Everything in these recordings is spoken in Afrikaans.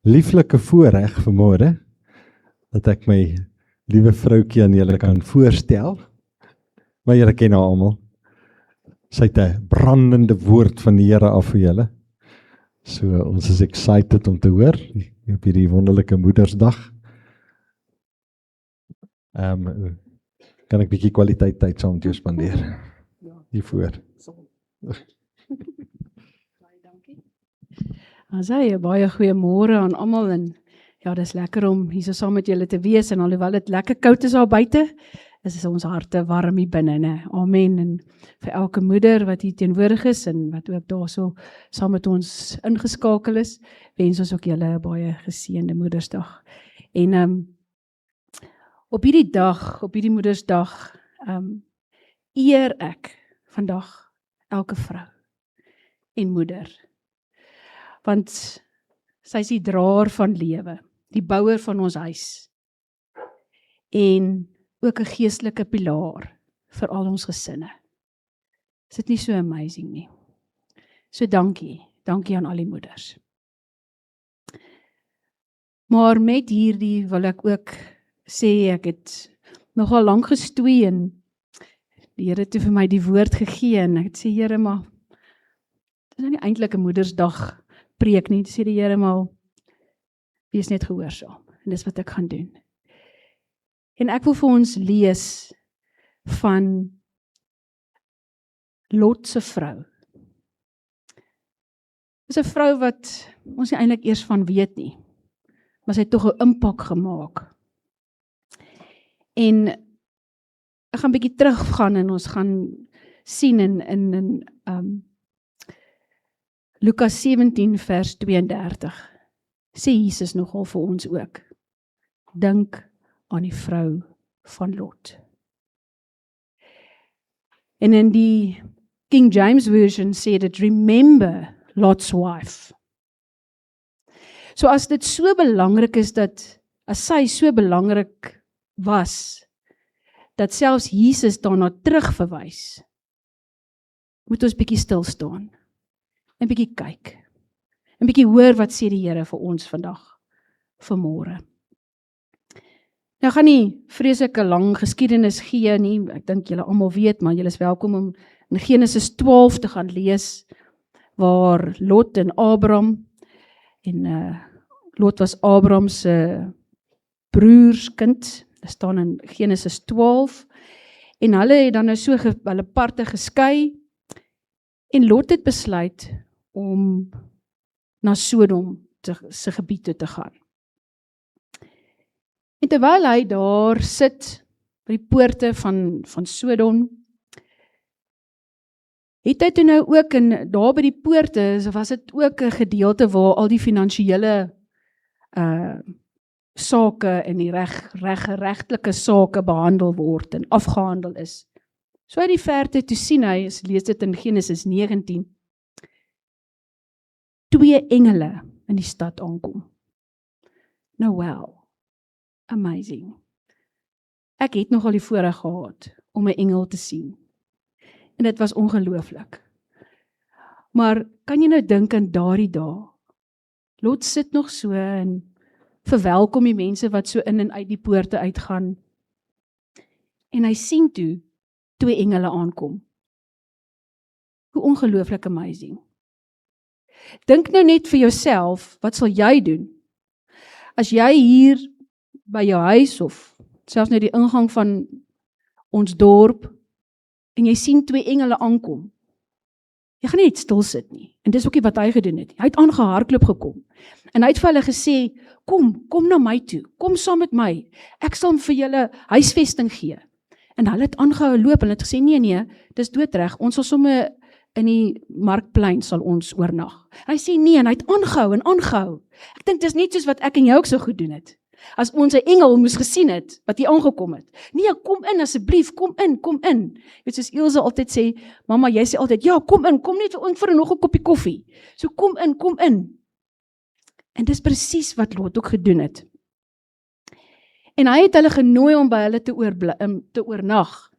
lieflike voorreg vanmôre, dat ek my liewe vroukie aan julle kan voorstel, maar julle ken haar almal. Sy het 'n brandende woord van die Here af vir julle. So ons is excited om te hoor op hierdie wonderlike Moedersdag. Kan ek 'n bietjie kwaliteit tyd saam met jou spandeer hiervoor? Baie dankie. Asai, baie goeiemôre aan almal en ja, dis lekker om hier so saam met julle te wees en alhoewel dit lekker koud is daar buite, is ons harte warm hier binne, né? Amen. En vir elke moeder wat hier teenwoordig is en wat ook daarso saam met ons ingeskakel is, wens ons ook julle 'n baie geseënde Moedersdag. En op hierdie dag, op hierdie Moedersdag, eer ek vandag elke vrou en moeder. Want sy is die draer van lewe, die bouer van ons huis en ook 'n geestelike pilaar vir al ons gesinne. Is dit nie so amazing nie? So dankie aan al die moeders. Maar met hierdie wil ek ook sê, ek het nogal lank gestoei en die Here het vir my die woord gegee en ek het sê, Here, maar dit is nou nie eintlik 'n Moedersdag preek nie, sê die Here, maar wees net gehoorsaam en dis wat ek gaan doen. En ek wil vir ons lees van Lot se vrou. Dis 'n vrou wat ons nie eintlik eers van weet nie, maar sy het tog 'n impak gemaak. En ek gaan 'n bietjie teruggaan en ons gaan sien in Lukas 17 vers 32 sê Jesus nogal vir ons ook, dink aan die vrou van Lot. En in die King James Version sê dit, remember Lot's wife. So as dit so belangrik is dat, as sy so belangrik was, dat selfs Jesus daarna terugverwys, moet ons bietjie stil staan, en bietjie kyk, en bietjie hoor wat sê die Here vir ons vandag, vanmôre. Nou gaan nie vreeslike lang geskiedenis gee nie, ek dink julle almal weet, maar julle is welkom om in Genesis 12 te gaan lees, waar Lot en Abraham, en Lot was Abraham se broerskind, dit staan in Genesis 12, en hulle het dan nou so hulle parte geskei, en Lot het besluit om na Sodom se gebied toe te gaan. En terwyl hy daar sit, by die poorte van Sodom, het hy toe nou ook, daar by die poorte, was dit ook 'n gedeelte waar al die finansiële sake en die regtelike sake behandel word en afgehandel is. So uit die verte toe sien hy, lees dit in Genesis 19, 2 engele in die stad aankom. Nou wel, amazing. Ek het nogal die voorreg gehad om 'n engel te sien. En dit was ongelooflik. Maar kan jy nou dink aan daardie dae? Lot sit nog so en verwelkom die mense wat so in en uit die poorte uitgaan. En hy sien toe 2 engele aankom. Hoe ongelooflik amazing. Dink nou net vir jouself, wat sal jy doen? As jy hier by jou huis of selfs net die ingang van ons dorp en jy sien 2 engele aankom, jy gaan nie net stil sit nie. En dis ook nie wat hy gedoen het. Hy het aangehardloop gekom. En hy het vir hulle gesê, kom na my toe, kom saam met my. Ek sal vir julle huisvesting gee. En hulle het aangehou loop en het gesê, nee, dis doodreg. Ons sal sommer in die markplein sal ons oornag. Hy sê nee, en hy het aangehou. Ek dink dis net soos wat ek en jy ook so goed doen het. As ons 'n engel moes gesien het, wat hier aangekom het. Nee, kom in asseblief, kom in. Weet soos Ilse altyd sê, mamma, jy sê altyd, ja, kom net vir nog 'n koppie koffie. So kom in. En dis presies wat Lot ook gedoen het. En hy het hulle genooi om by hulle te oornag.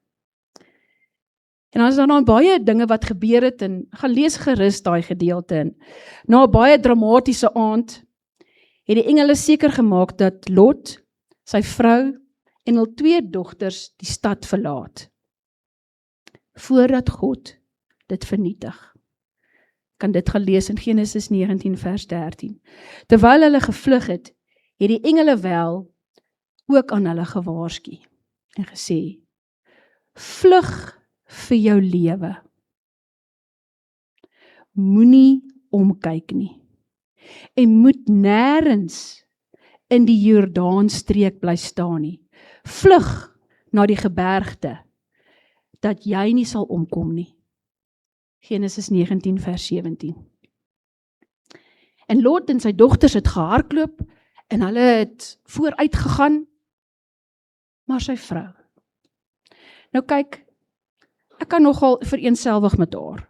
En dan is daar nou baie dinge wat gebeur het, en gaan lees gerus daai gedeelte in. Na 'n baie dramatiese aand, het die engele seker gemaak dat Lot, sy vrou en hul 2 dogters die stad verlaat, voordat God dit vernietig. Kan dit gaan lees in Genesis 19 vers 13. Terwyl hulle gevlug het die engele wel ook aan hulle gewaarsku en gesê, vlug vir jou lewe. Moenie omkyk nie. En moet nêrens in die Jordaanstreek bly staan nie. Vlug na die gebergte, dat jy nie sal omkom nie. Genesis 19 vers 17. En Lot en sy dogters het gehardloop, en hulle het vooruit gegaan, maar sy vrou. Nou kyk, ek kan nogal vereenselwig met haar,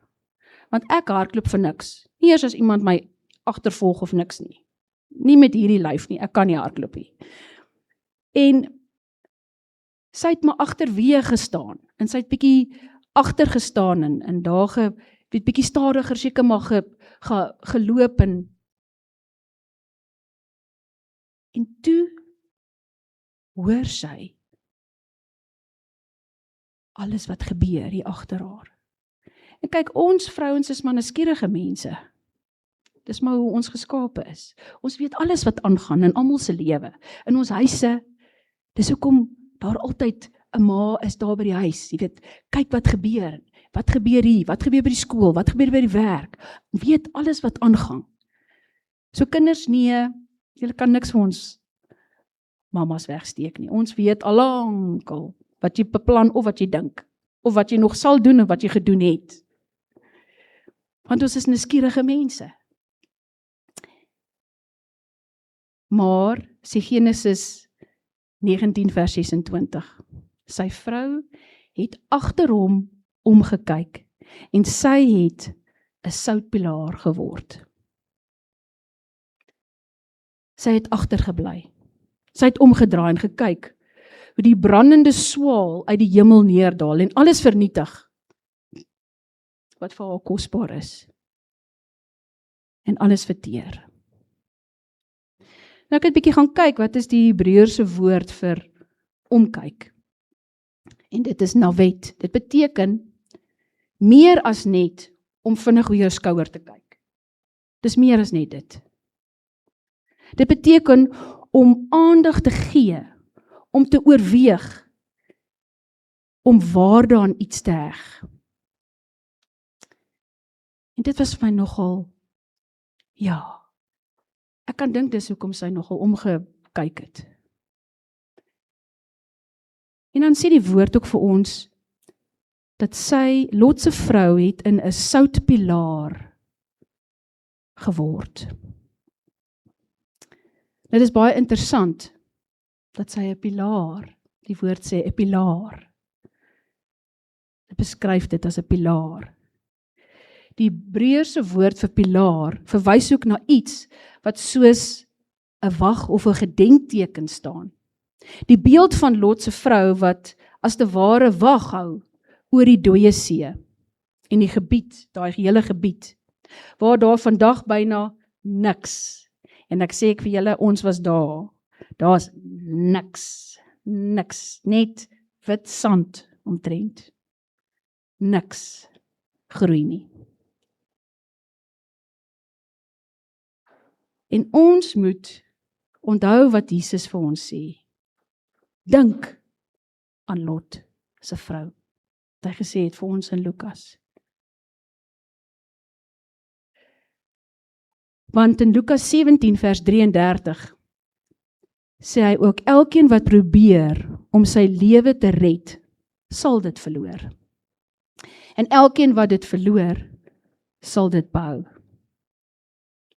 want ek hardloop vir niks. Nie eers as iemand my agtervolg of niks nie. Nie met hierdie lyf nie, ek kan nie hardloop nie. En sy het maar agterweë gestaan, en sy het bietjie agter gestaan, en daar bietjie stadiger seker maar geloop, en toe hoor sy alles wat gebeur hier agter haar. En kyk, ons vrouens is maar nuuskierige mense. Dis maar hoe ons geskape is. Ons weet alles wat aangaan in almal se lewe, in ons huise. Dis hoekom daar altyd 'n ma is daar by die huis. Jy weet, kyk wat gebeur. Wat gebeur hier? Wat gebeur by die skool? Wat gebeur by die werk? Weet alles wat aangaan. So kinders, nee, julle kan niks vir ons mamas wegsteek nie. Ons weet alankal wat jy beplan of wat jy dink, of wat jy nog sal doen of wat jy gedoen het. Want ons is nuuskierige mense. Maar, sê Genesis 19 vers 26, sy vrou het agter hom omgekyk, en sy het 'n soutpilaar geword. Sy het agtergebly. Sy het omgedraai en gekyk, hoe die brandende swaal uit die hemel neerdaal, en alles vernietig, wat vir haar kosbaar is. En alles verteer. Nou ek het bietjie gaan kyk, wat is die Hebreëse woord vir omkyk? En dit is nawet. Dit beteken meer as net om vinnig oor jou skouer te kyk. Dis meer as net dit. Dit beteken om aandag te gee, om te oorweeg, om waarde aan iets te heg. En dit was vir my nogal, ja, ek kan dink dis hoekom sy nogal omgekyk het. En dan sê die woord ook vir ons, dat sy, Lot se vrou, het in 'n soutpilaar geword. Dit is baie interessant, dat sy 'n pilaar, die woord sê 'n pilaar. Dit beskryf dit as 'n pilaar. Die Hebreëse woord vir pilaar verwys ook na iets wat soos 'n wag of 'n gedenkteken staan. Die beeld van Lot se vrou wat as te ware wag hou oor die dooie see en die gebied, daai hele gebied, waar daar vandag byna niks. En ek sê ek vir julle, ons was daar. Daar's niks, net wit sand omtrent. Niks groei nie. En ons moet onthou wat Jesus vir ons sê. Dink aan Lot se vrou. Wat hy gesê het vir ons in Lukas. Want in Lukas 17 vers 33 sê hy ook, elkeen wat probeer om sy lewe te red, sal dit verloor. En elkeen wat dit verloor, sal dit behou.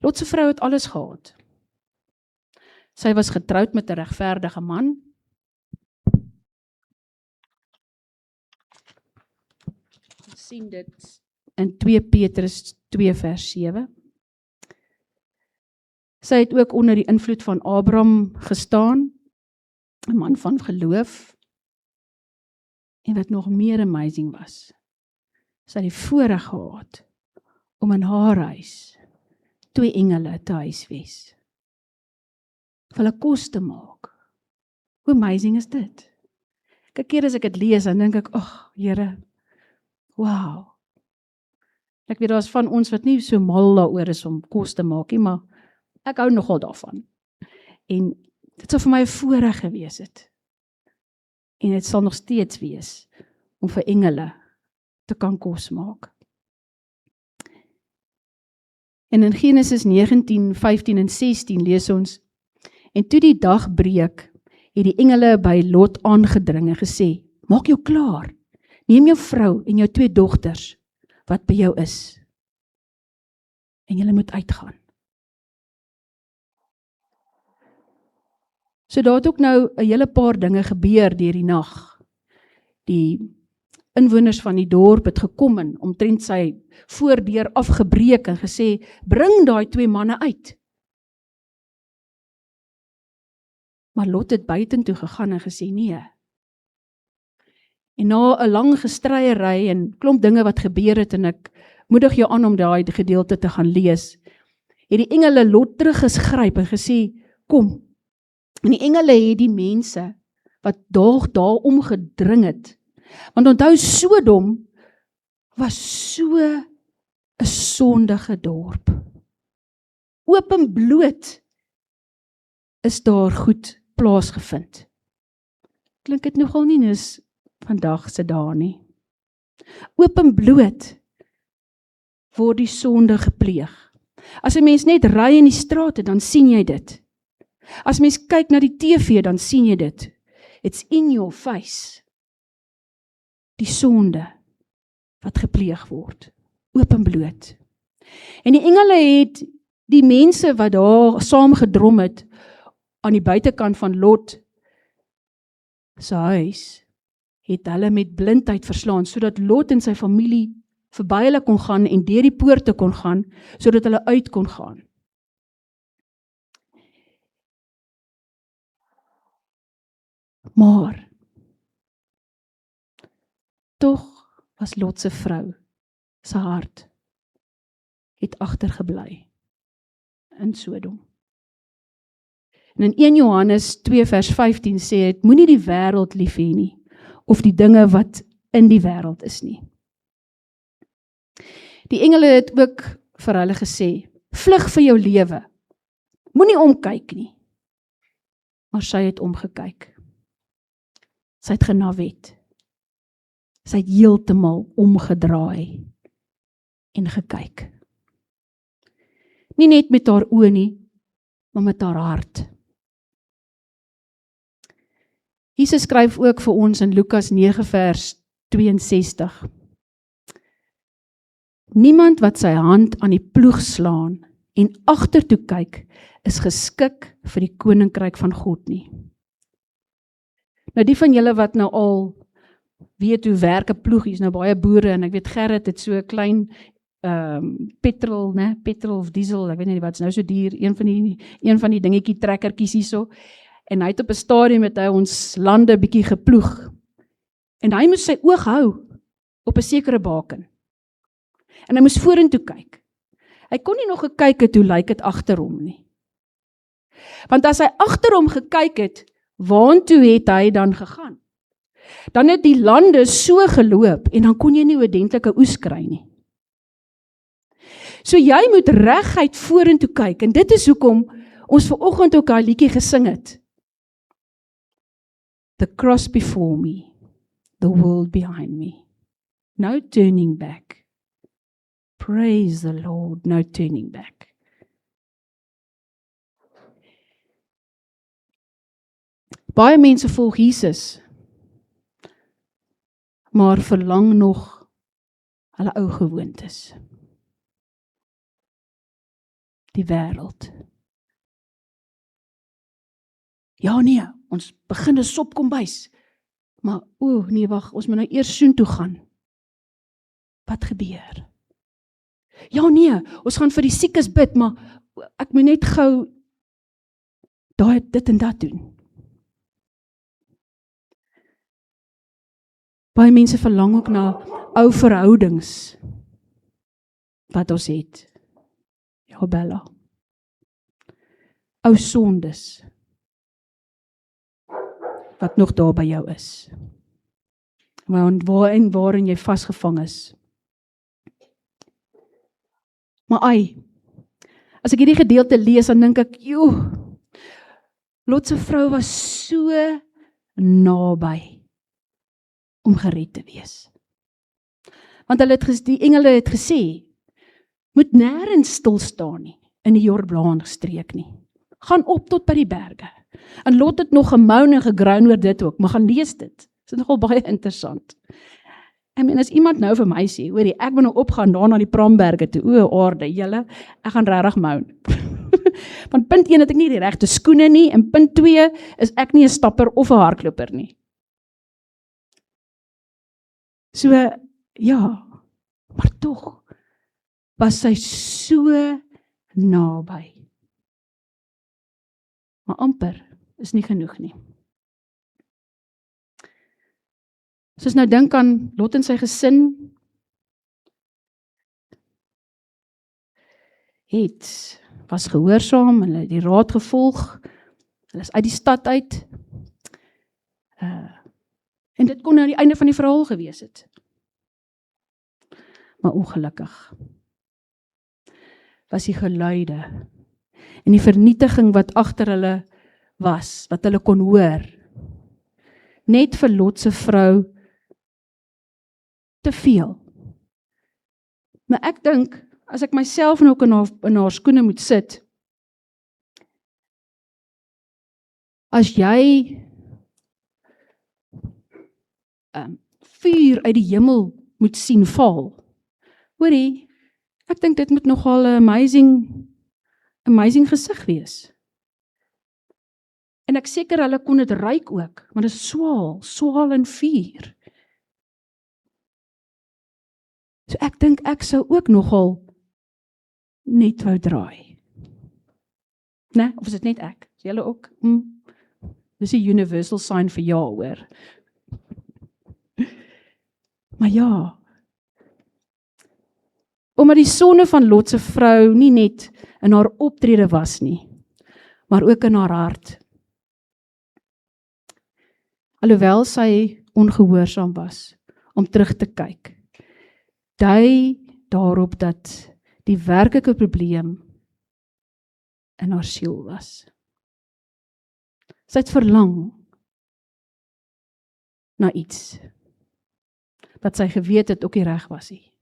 Lot se vrou het alles gehad. Sy was getroud met 'n regverdige man. Ons sien dit in 2 Petrus 2 vers 7. Sy het ook onder die invloed van Abraham gestaan, 'n man van geloof. En wat nog meer amazing was, sy het die voorreg gehad om in haar huis 2 engele te huisves. vir hulle kos te maak. Hoe amazing is dit? Kyk, keer as ek dit lees, dan dink ek, ag, Here, wow. Ek weet, daar is van ons wat nie so mal daaroor is om kos te maak nie, maar ek hou nogal daarvan. En dit sal vir my 'n voorreg gewees het. En dit sal nog steeds wees om vir engele te kan kos maak. En in Genesis 19, 15 en 16 lees ons, en toe die dag breek, het die engele by Lot aangedring en gesê, maak jou klaar, neem jou vrou en jou 2 dogters, wat by jou is, en julle moet uitgaan. So daar het ook nou 'n hele paar dinge gebeur deur die nag. Die inwoners van die dorp het gekom en omtrent sy voordeur afgebreek en gesê, bring daai 2 manne uit. Maar Lot het buitentoe gegaan en gesê, nee. En na 'n lang gestryery en klomp dinge wat gebeur het, en ek moedig jou aan om daai gedeelte te gaan lees, het die engele Lot teruggegryp en gesê, kom. En die engele het die mense wat daar omgedring het. Want onthou, Sodom was so 'n sondige dorp. Oop en bloot is daar goed plaasgevind. Klink dit nogal nie is vandag se dae nie. Oop en bloot word die sonde gepleeg. As 'n mens net ry in die strate, dan sien jy dit. As mens kyk na die TV, dan sien jy dit. It's in your face. Die sonde wat gepleeg word. Oop en bloot. En die engele het die mense wat daar saam gedrom het, aan die buitekant van Lot se huis, het hulle met blindheid verslaan, sodat Lot en sy familie verby hulle kon gaan en deur die poorte kon gaan, sodat hulle uit kon gaan. Maar tog was Lot se vrou, sy hart, het agtergebly in Sodom. En in 1 Johannes 2 vers 15 sê het, moenie die wêreld lief hê nie, of die dinge wat in die wêreld is nie. Die engele het ook vir hulle gesê, vlug vir jou lewe, moenie omkyk nie. Maar sy het omgekyk. Sy het genawet. Sy het heeltemal omgedraai en gekyk. Nie net met haar oë nie, maar met haar hart. Jesus skryf ook vir ons in Lukas 9 vers 62. Niemand wat sy hand aan die ploeg slaan en agtertoe kyk, is geskik vir die koninkryk van God nie. Nou die van julle wat nou al weet hoe werk 'n ploeg, is nou baie boere, en ek weet Gerrit het so 'n klein petrol of diesel, ek weet nie wat is nou so duur, een van die dingetjie trekkertjies hierso, en hy het op 'n stadium met hy ons lande bietjie geploeg, en hy moes sy oog hou op 'n sekere baken, en hy moes vorentoe kyk. Hy kon nie nog gekyk het hoe lyk dit agter hom nie, want as hy agter hom gekyk het, waantoe het hy dan gegaan? Dan het die lande so geloop, en dan kon jy nie oordentlike oes kry nie. So jy moet reguit vorentoe kyk, en dit is hoekom ons vanoggend ook daai liedjie gesing het. The cross before me, the world behind me. No turning back. Praise the Lord, no turning back. Baie mense volg Jesus, maar verlang nog hulle ou gewoontes. Die wêreld. Ja nee, ons begin 'n sopkombuis, maar nee wag, ons moet nou eers soontoe gaan. Wat gebeur? Ja nee, ons gaan vir die siekes bid, maar ek moet net gou dit en dat doen. Baie mense verlang ook na ou verhoudings wat ons het. Ja, Bella. Ou sondes wat nog daar by jou is. Waarin jy vasgevang is. Maar as ek hierdie gedeelte lees, dan dink ek, Lot se vrou was so naby om gered te wees. Want die engele het gesê, moet nêrens stil staan nie, in die Jordaan streek nie. Gaan op tot by die berge. En Lot het nog gemoun en gegruin oor dit ook, maar gaan lees dit. Dit is nogal baie interessant. En as iemand nou vir my sê, hoorie, ek moet nou opgaan daar na die Pramberge toe, aarde, julle, ek gaan regtig moun. Want punt 1 het ek nie die regte skoene nie, en punt 2 is ek nie 'n stapper of 'n hardloper nie. So, ja, maar tog was sy so naby. Maar amper is nie genoeg nie. Soos nou dink aan Lot en sy gesin, was gehoorsaam, hulle het die raad gevolg, hulle is uit die stad uit, en dit kon nou die einde van die verhaal gewees het. Maar ongelukkig was die geluide en die vernietiging wat agter hulle was, wat hulle kon hoor, net vir Lot se vrou te veel. Maar ek dink, as ek myself nou in haar skoene moet sit, as jy vuur uit die hemel moet sien val, hoorie, ek dink dit moet nogal 'n amazing gesig wees. En ek seker hulle kon dit ruik ook, want dit is swaal en vuur. So ek dink ek sou ook nogal net wou draai. Nee, of is dit net ek? Is julle ook? Dis 'n universal sign vir ja, hoor. Maar ja, omdat die sonde van Lot se vrou nie net in haar optrede was nie, maar ook in haar hart. Alhoewel sy ongehoorsaam was om terug te kyk, dui daarop dat die werklike probleem in haar siel was. Sy het verlang na iets wat sy geweet het ook nie reg was nie.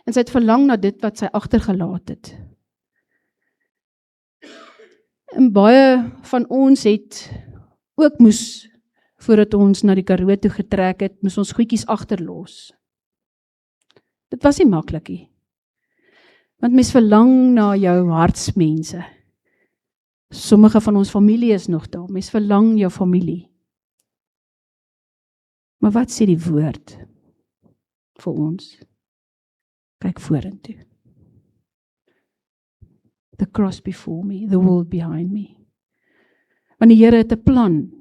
En sy het verlang na dit wat sy agtergelaat het. En baie van ons het ook moes, voordat ons na die Karoo toe getrek het, moes ons goedjies agterlos. Dit was nie maklik nie. Want mens verlang na jou hartsmense. Sommige van ons familie is nog daar. Mens verlang jou familie. Maar wat sê die woord vir ons? Kyk vorentoe. The cross before me, the world behind me. Want die Here het 'n plan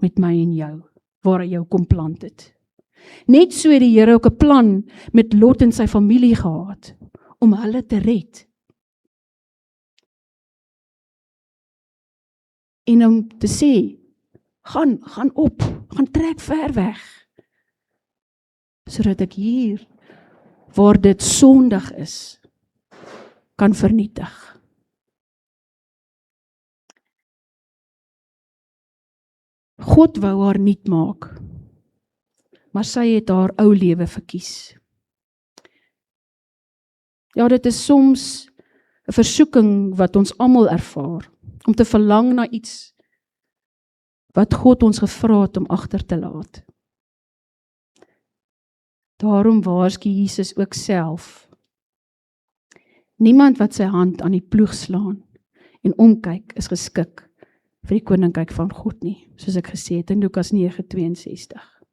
met my en jou, waar hy jou kom plant het. Net so het die Here ook 'n plan met Lot en sy familie gehad, om hulle te red. En om te sê, gaan op, gaan trek ver weg, sodat ek hier, waar dit sondig is, kan vernietig. God wou haar nuut maak, maar sy het haar ou lewe verkies. Ja, dit is soms 'n versoeking wat ons almal ervaar, om te verlang na iets wat God ons gevra het om agter te laat. Daarom waarsku Jesus ook self. Niemand wat sy hand aan die ploeg slaan en omkyk is geskik vir die koninkryk van God nie, soos ek gesê het in Lukas 9:62.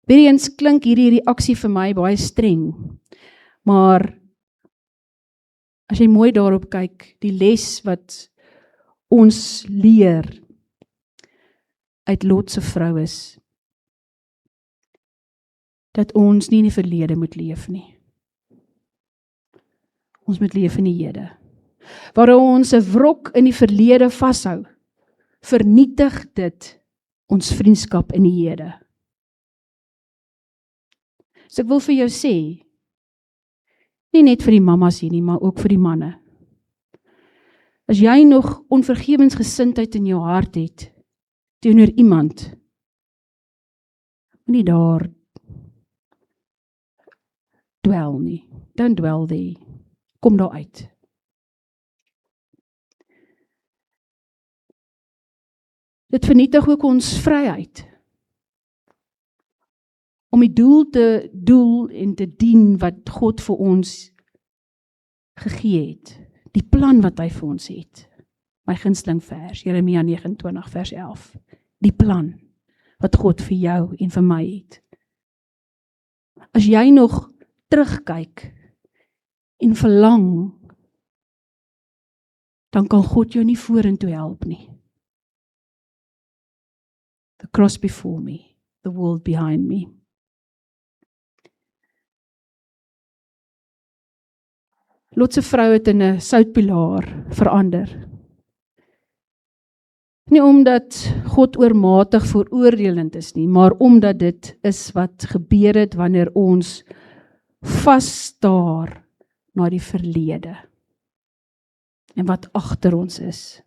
Weer eens klink hierdie reaksie vir my baie streng, maar as jy mooi daarop kyk, die les wat ons leer uit Lot se vrou is, dat ons nie in die verlede moet leef nie. Ons moet leef in die hede. Waar ons 'n wrok in die verlede vashou, vernietig dit ons vriendskap in die Here. So ek wil vir jou sê, nie net vir die mammas hier nie, maar ook vir die manne. As jy nog onvergewensgesindheid in jou hart het, teenoor iemand, moenie daar dwel nie. Don't dwell there. Kom daar uit. Dit vernietig ook ons vryheid. Om die doel en te dien wat God vir ons gegee het. Die plan wat hy vir ons het. My gunsteling vers, Jeremia 29 vers 11. Die plan wat God vir jou en vir my het. As jy nog terugkyk en verlang, dan kan God jou nie vorentoe help nie. The cross before me, the world behind me. Lot se vrou het in 'n soutpilaar verander. Nie omdat God oormatig veroordelend is nie, maar omdat dit is wat gebeur het wanneer ons vasstaar na die verlede en wat agter ons is.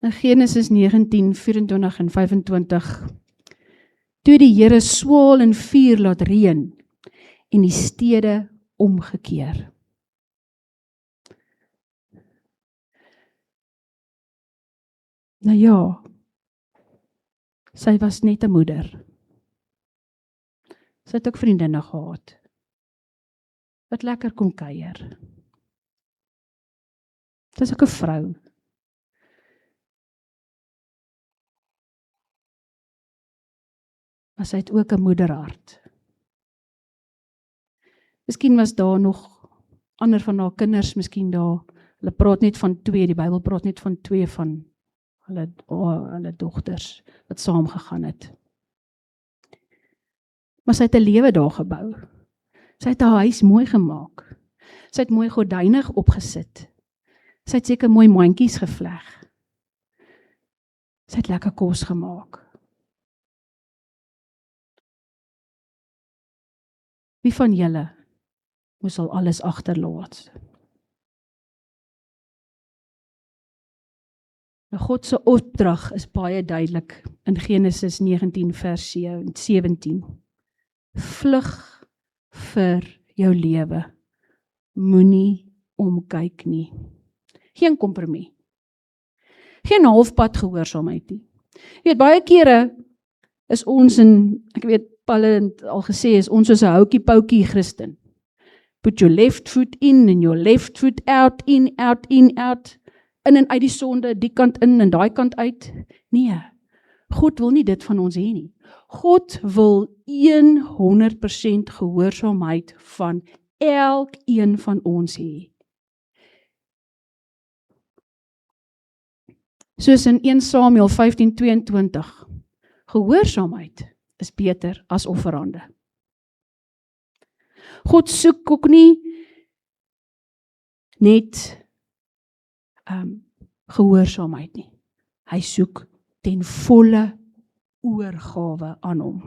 In Genesis 19, 24 en 25, toe die Here swaal en vuur laat reën en die stede omgekeer. Nou ja, sy was net 'n moeder. Sy het ook vriendinne gehad, wat lekker kon kuier. Dis ook 'n vrou. Maar sy het ook 'n moederhart. Miskien was daar nog ander van haar kinders, miskien daar, hulle praat net van 2, die Bybel praat net van 2 van hulle dogters, wat saam gegaan het. Maar sy het 'n lewe daar gebou. Sy het haar huis mooi gemaak. Sy het mooi gordyne opgesit. Sy het seker mooi mandjies gevleg. Sy het lekker kos gemaak. Wie van julle moes al alles agterlaat? God se opdrag is baie duidelik in Genesis 19 vers 17. Vlug vir jou lewe. Moenie omkyk nie. Geen kompromie. Geen halfpad gehoorsaamheid nie. Jy weet, baie kere is ons ek weet, Paul het al gesê, is ons soos 'n houkie-poukie Christen. Put your left foot in and your left foot out, in, out, in, out. In en uit die sonde, die kant in en daai kant uit. Nee, God wil nie dit van ons hê nie. God wil 100% gehoorsaamheid van elkeen van ons hê. Soos in 1 Samuel 15:22, gehoorsaamheid is beter as offerande. God soek ook nie net gehoorsaamheid nie. Hy soek ten volle oorgawe aan hom.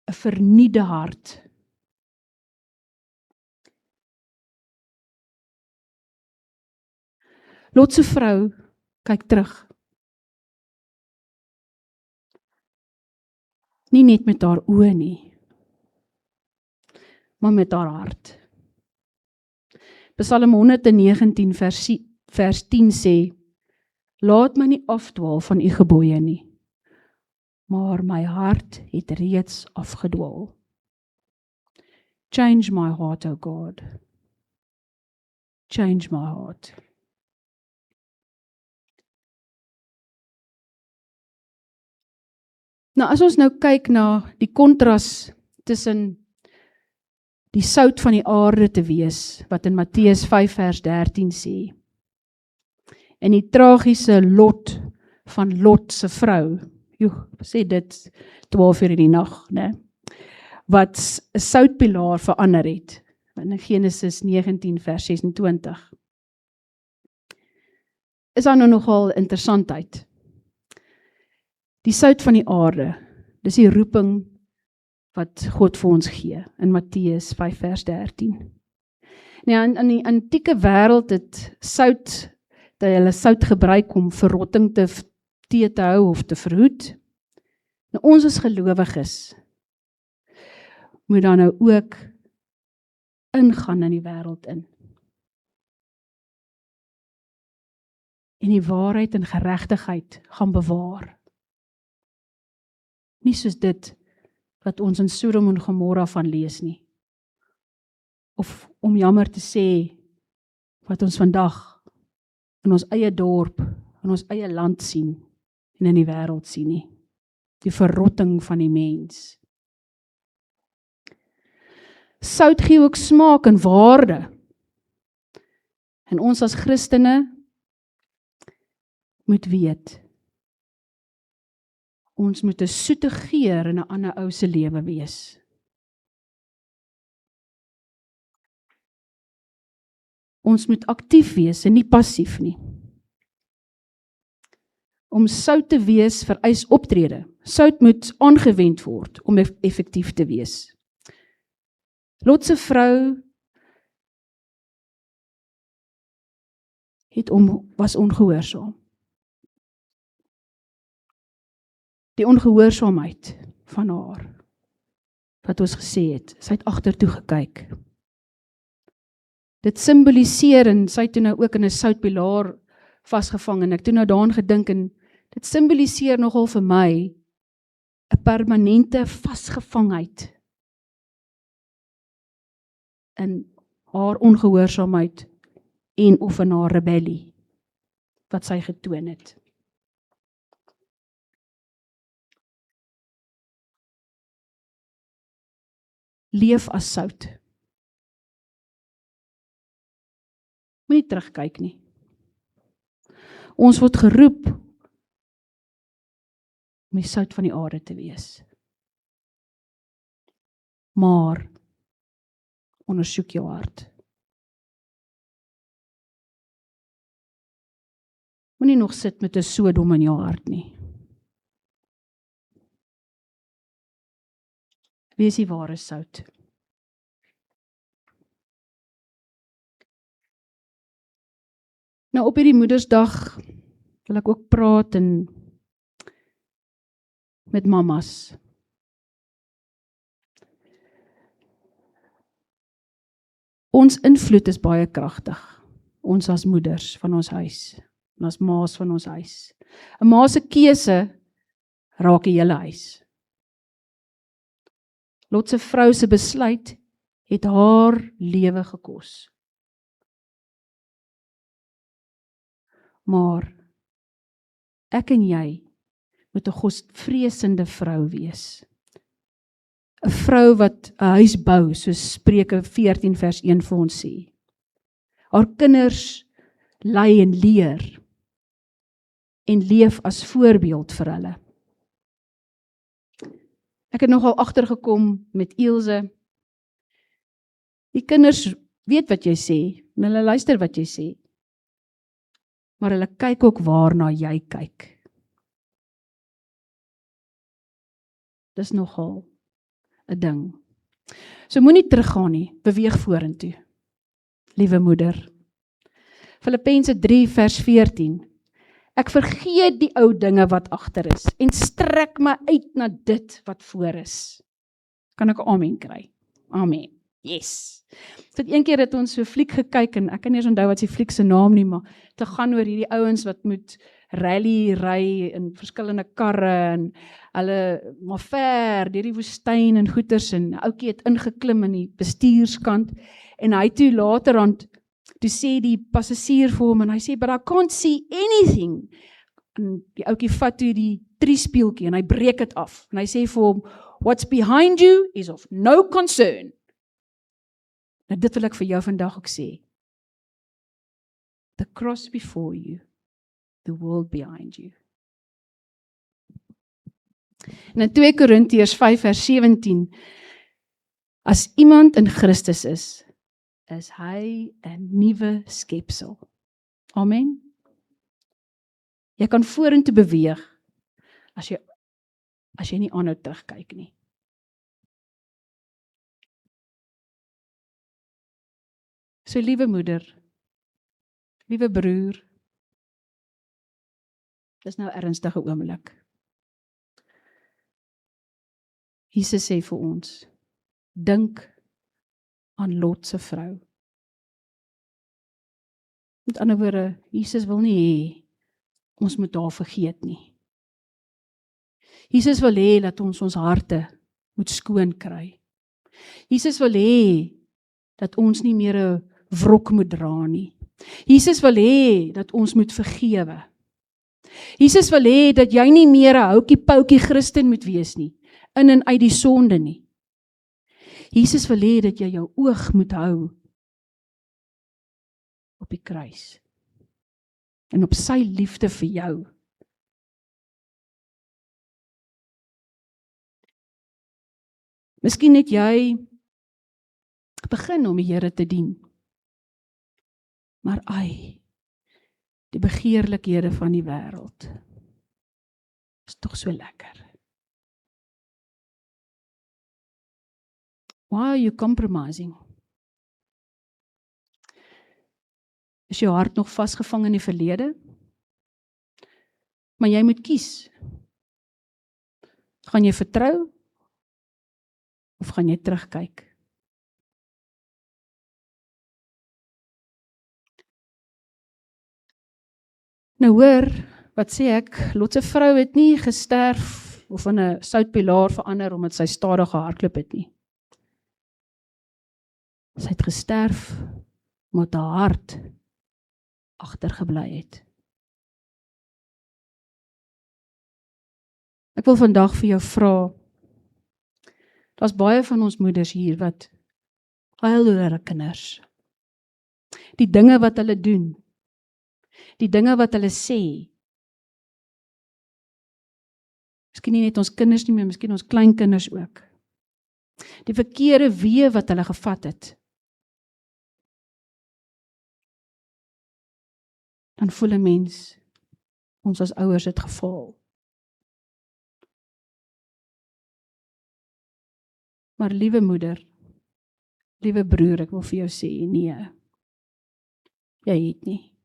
'n vernieude hart. Lot se vrou kyk terug. Nie net met haar oë nie, maar met haar hart. Psalm 119 vers 10 sê, laat my nie afdwaal van u gebooie nie, maar my hart het reeds afgedwaal. Change my heart, O God. Change my heart. Nou, as ons nou kyk na die kontras tussen die sout van die aarde te wees, wat in Matteus 5 vers 13 sê, en die tragiese lot van Lot se vrou, sê dit 12 uur in die nag, né? Wat 'n soutpilaar verander het. In Genesis 19 vers 26. Is daar nou nogal interessantheid. Die sout van die aarde, dis die roeping wat God vir ons gee, in Matteus 5 vers 13. Nou, in die antieke wêreld het hulle sout gebruik om verrotting te hou of te verhoed. Nou, ons as gelowiges moet dan nou ook ingaan in die wêreld in. En die waarheid en geregtigheid gaan bewaar. Nie soos dit wat ons in Sodom en Gomorra van lees nie. Of om jammer te sê, wat ons vandag in ons eie dorp, in ons eie land sien, en in die wêreld sien nie. Die verrotting van die mens. Sout gee ook smaak en waarde. En ons as Christene moet weet, ons moet 'n soete geur in 'n ander ou se lewe wees. Ons moet aktief wees en nie passief nie. Om sout te wees vereis optrede. Sout moet aangewend word om effektief te wees. Lot se vrou was ongehoorsaam. Die ongehoorsaamheid van haar, wat ons gesê het, sy het agtertoe gekyk. Dit simboliseer, en sy het toe nou ook in 'n soutpilaar vasgevang, en ek toe nou daaraan gedink, en dit simboliseer nogal vir my 'n permanente vasgevangheid in haar ongehoorsaamheid en of in haar rebellie wat sy getoon het. Leef as sout. Moenie terugkyk nie. Ons word geroep om die sout van die aarde te wees. Maar ondersoek jou hart. Moenie nog sit met 'n Sodom in jou hart nie. Wees die ware sout. Nou op hierdie Moedersdag wil ek ook praat met mamas. Ons invloed is baie kragtig. Ons as moeders van ons huis, en as ma's van ons huis. 'n Ma se keuse raak die hele huis. Lot se vrou se besluit het haar lewe gekos. Maar ek en jy moet 'n godvreesende vrou wees. 'n Vrou wat 'n huis bou, soos Spreuke 14 vers 1 vir ons sê. Haar kinders lei en leer en leef as voorbeeld vir hulle. Ek het nogal agtergekom met Ilse. Die kinders weet wat jy sê, en hulle luister wat jy sê. Maar hulle kyk ook waarna jy kyk. Dis nogal 'n ding. So moenie teruggaan nie, beweeg vorentoe. Liewe moeder. Filippense 3 vers 14. Ek vergeet die ou dinge wat agter is en strek my uit na dit wat voor is. Kan ek 'n amen kry? Amen. Yes. Tot een keer het ons so 'n fliek gekyk, en ek kan nie eens onthou wat die fliek se naam nie, maar te gaan oor hierdie ouens wat moet rally ry in verskillende karre, en hulle maar ver deur die woestyn en goeters, en 'n ouetjie het ingeklim in die bestuurskant, en hy toe later aan toe sê die passasier vir hom, en hy sê, but I can't see anything. En die ouetjie vat toe die triespieeltjie, en hy breek dit af, en hy sê vir hom, what's behind you is of no concern. Nou dit wil ek vir jou vandag ook sê. The cross before you, the world behind you. En in 2 Korintiërs 5 vers 17, as iemand in Christus is hy 'n nuwe skepsel. Amen. Jy kan vorentoe beweeg as jy nie aanhou terugkyk nie. So liewe moeder, liewe broer, dis nou 'n ernstige oomblik. Jesus sê vir ons, dink aan Lot se vrou. Met ander woorde, Jesus wil nie hê ons moet haar vergeet nie. Jesus wil hê dat ons harte moet skoon kry. Jesus wil hê dat ons nie meer 'n wrok moet dra nie. Jesus wil hê dat ons moet vergewe. Jesus wil hê dat jy nie meer 'n houtjie-poutjie Christen moet wees nie, in en uit die sonde nie. Jesus wil hê dat jy jou oog moet hou op die kruis en op sy liefde vir jou. Miskien het jy begin om die Here te dien, maar die begeerlikhede van die wêreld is tog so lekker. Why are you compromising? Is jou hart nog vasgevang in die verlede? Maar jy moet kies. Gaan jy vertrou? Of gaan jy terugkyk? Nou hoor, wat sê ek? Lot se vrou het nie gesterf of in 'n soutpilaar verander omdat sy stadig gehardloop het nie. Sy het gesterf omdat haar hart agtergebly het. Ek wil vandag vir jou vra, daar's baie van ons moeders hier wat huil oor hulle kinders. Die dinge wat hulle doen, die dinge wat hulle sê. Miskien nie net ons kinders nie, maar miskien ons kleinkinders ook. Die verkeerde weë wat hulle gevat het. Dan voel 'n mens, ons as ouers het gefaal. Maar liewe moeder, liewe broer, ek wil vir jou sê, nee, jy het nie.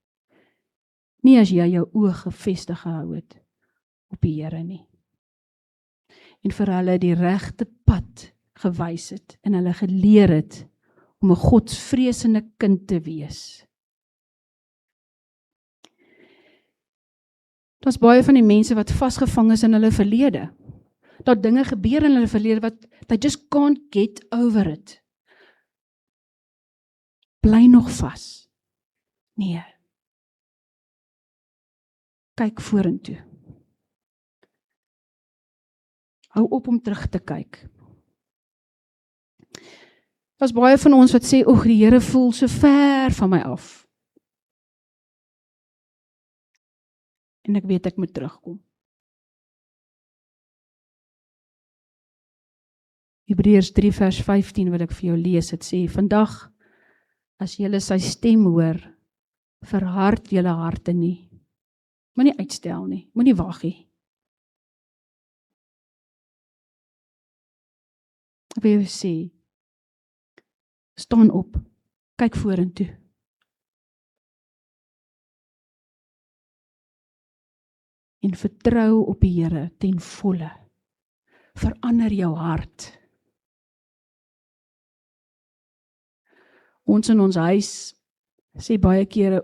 Nie as jy jou oë gefestig gehou het op die Here nie. En vir hulle die regte pad gewys het en hulle geleer het om 'n godsvreesende kind te wees. Daar's baie van die mense wat vasgevang is in hulle verlede. Dat dinge gebeur in hulle verlede wat they just can't get over it. Bly nog vas. Nee. Kyk vorentoe. Hou op om terug te kyk. Daar's baie van ons wat sê, "Oeg, die Here voel so ver van my af." En ek weet ek moet terugkom. Hebreërs 3 vers 15 wil ek vir jou lees. Dit sê, "Vandag, as julle sy stem hoor, verhard julle harte nie. Moenie uitstel nie, moenie wag nie." Ek wil jou sê, staan op, kyk vorentoe. En vertrou op die Here ten volle. Verander jou hart. Ons in ons huis sê baie kere,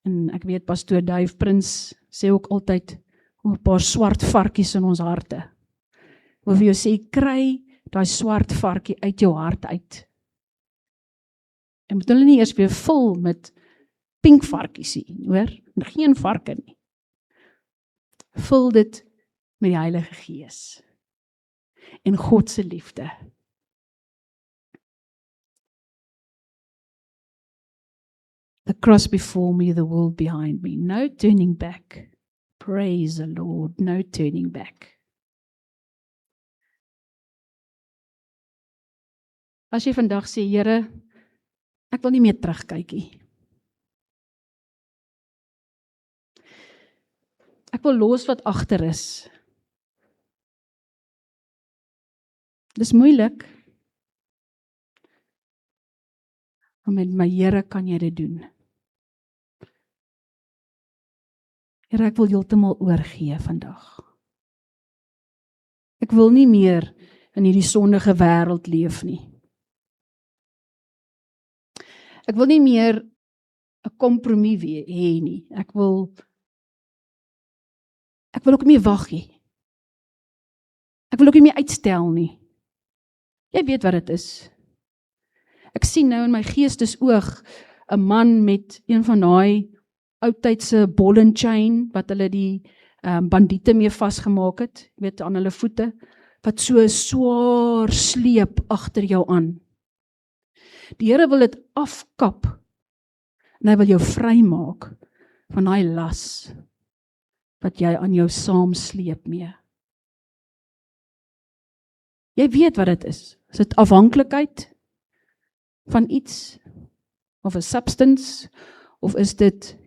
en ek weet pastoor Duif Prins sê ook altyd, 'n paar swart varkies in ons harte. Ek wil vir jou sê, kry daai swart varkie uit jou hart uit. En moet hulle nie eers weer vul met pink varkies nie, hoor? Geen varke nie. Vul dit met die Heilige Gees en God se liefde. The cross before me, the world behind me. No turning back. Praise the Lord. No turning back. As jy vandag sê, Here, ek wil nie meer terugkyk nie. Ek wil los wat agter is. Dis moeilik. Maar met my Here kan jy dit doen. Here, ek wil heeltemal oorgee vandag. Ek wil nie meer in hierdie sondige wêreld leef nie. Ek wil nie meer 'n kompromie hê nie. Ek wil ook nie meer wag nie. Ek wil ook nie meer uitstel nie. Jy weet wat dit is. Ek sien nou in my geestesoog 'n man met een van daai oudtydse ball and chain wat hulle die bandiete mee vasgemaak het, jy weet, aan hulle voete, wat so swaar sleep agter jou aan. Die Here wil dit afkap en hy wil jou vrymaak van daai las wat jy aan jou saam sleep mee. Jy weet wat dit is. Is dit afhanklikheid van iets, of 'n substance, of is dit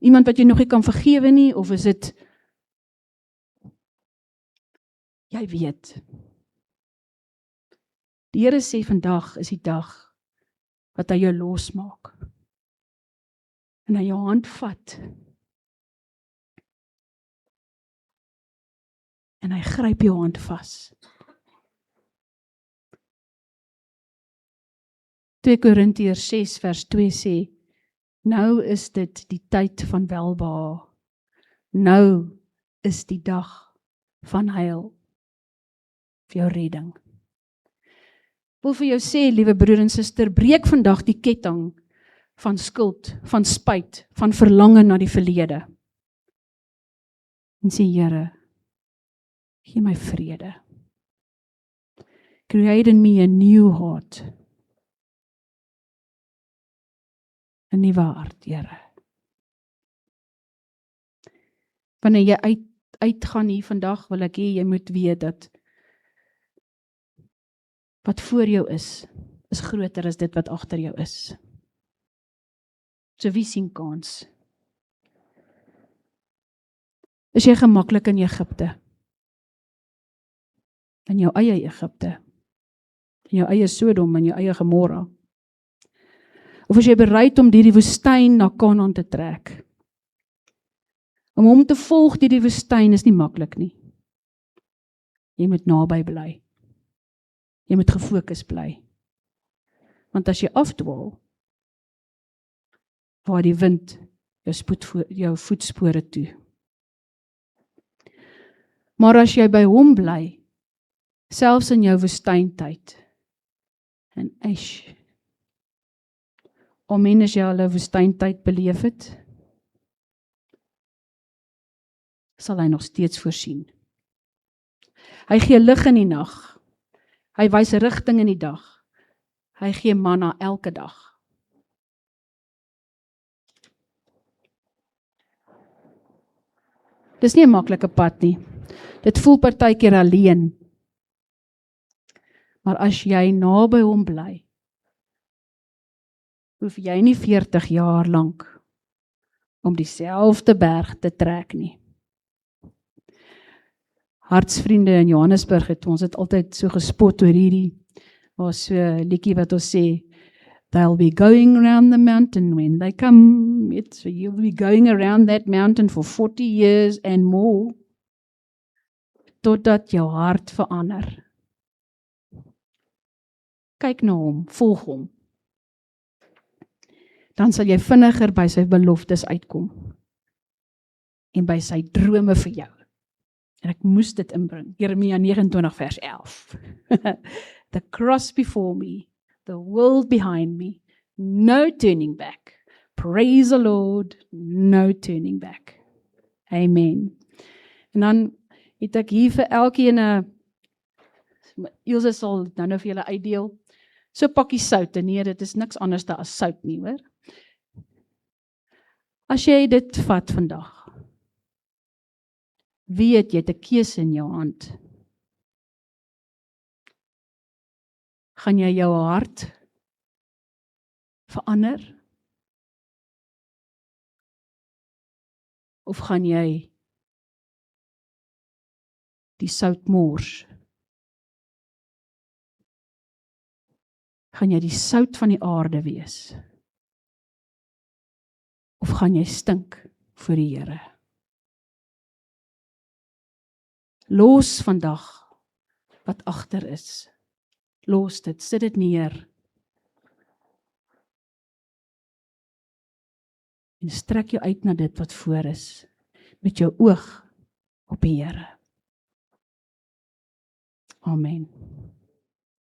iemand wat jy nog nie kan vergewe nie, of is dit, jy weet. Die Here sê vandag is die dag wat hy jou losmaak. En hy jou hand vat. En hy gryp jou hand vas. 2 Korintiërs 6 vers 2 sê, nou is dit die tyd van welbehae. Nou is die dag van heil. Vir jou redding. Ek wil vir jou sê, liewe broer en suster, breek vandag die ketting van skuld, van spyt, van verlange na die verlede. En sê, Here, gee my vrede. Create in me a new heart. 'n nuwe hart, Here. Wanneer jy uitgaan hier vandag, wil ek hê jy moet weet dat wat voor jou is groter as dit wat agter jou is. So wie sien kans? Is jy gemaklik in Egipte? In jou eie Egipte? In jou eie Sodom, in jou eie Gomorra? Of is jy bereid om die woestyn na Kanaan te trek? Om hom te volg die woestyn is nie maklik nie. Jy moet naby bly. Jy moet gefokus bly. Want as jy afdwaal, waar die wind jou voetspore toe. Maar as jy by hom bly, selfs in jou woestyntyd, en amen, as jy al 'n woestyntyd beleef het, sal hy nog steeds voorsien. Hy gee lig in die nag. Hy wys rigting in die dag. Hy gee manna elke dag. Dis nie 'n maklike pad nie. Dit voel partykeer alleen. Maar as jy naby hom bly, hoef jy nie 40 jaar lank om dieselfde berg te trek nie. Hartsvriende in Johannesburg het ons het altyd so gespot oor hierdie, was so 'n liedjie wat ons sê, they'll be going around the mountain when they come, so you'll be going around that mountain for 40 years and more, totdat jou hart verander. Kyk na hom, volg hom. Dan sal jy vinniger by sy beloftes uitkom, en by sy drome vir jou. En ek moes dit inbring, Jeremia 29 vers 11. The cross before me, the world behind me, no turning back. Praise the Lord, no turning back. Amen. En dan het ek hier vir elkeen 'n, Ilse sal nou vir julle uitdeel, so pakkie sout, en nee, dit is niks anders as sout nie, hoor. As jy dit vat vandag, weet jy het 'n keuse in jou hand. Gaan jy jou hart verander? Of gaan jy die sout mors? Gaan jy die sout van die aarde wees? Of gaan jy stink vir die Here? Los vandag wat agter is. Los dit, sit dit neer. En strek jou uit na dit wat voor is, met jou oog op die Here. Amen.